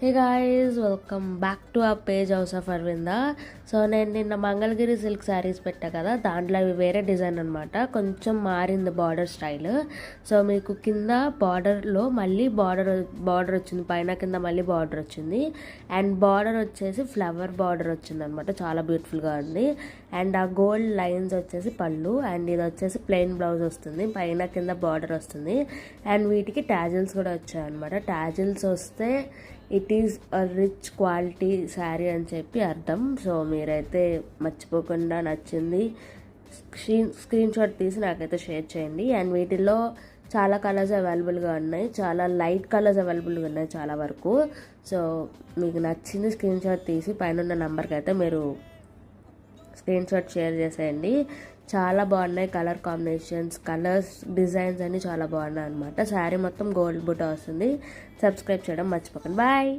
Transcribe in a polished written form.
Hey guys, welcome back to our page house of Aravinda. So నేను నిన్న Mangalagiri silk saris పెట్టా కదా, దాంట్లో అవి వేరే డిజైన్ అనమాట. కొంచెం మారింది బార్డర్ స్టైల్. సో మీకు కింద బార్డర్లో మళ్ళీ బార్డర్ వచ్చింది, పైన కింద మళ్ళీ బార్డర్ వచ్చింది. అండ్ బార్డర్ వచ్చేసి ఫ్లవర్ బార్డర్ వచ్చింది అనమాట, చాలా బ్యూటిఫుల్గా ఉంది. అండ్ ఆ గోల్డ్ లైన్స్ వచ్చేసి పళ్ళు, అండ్ ఇది వచ్చేసి ప్లెయిన్ బ్లౌజ్ వస్తుంది, పైన కింద బార్డర్ వస్తుంది. అండ్ వీటికి టాజిల్స్ కూడా వచ్చాయన్నమాట. టాజిల్స్ వస్తే it is a rich quality sari అని చెప్పి అర్థం. సో మీరైతే మర్చిపోకుండా నచ్చింది స్క్రీన్ షాట్ తీసి నాకైతే షేర్ చేయండి. అండ్ వీటిల్లో చాలా కలర్స్ అవైలబుల్గా ఉన్నాయి, చాలా లైట్ కలర్స్ అవైలబుల్గా ఉన్నాయి చాలా వరకు. సో మీకు నచ్చింది స్క్రీన్ షాట్ తీసి పైన ఉన్న నెంబర్కి అయితే మీరు స్క్రీన్ షాట్ షేర్ చేసేయండి. చాలా బాగున్నాయి కలర్ కాంబినేషన్స్, కలర్స్, డిజైన్స్ అన్నీ చాలా బాగున్నాయి అనమాట. శారీ మొత్తం గోల్డ్ బుట్ట వస్తుంది. సబ్స్క్రైబ్ చేయడం మర్చిపోకండి. బాయ్.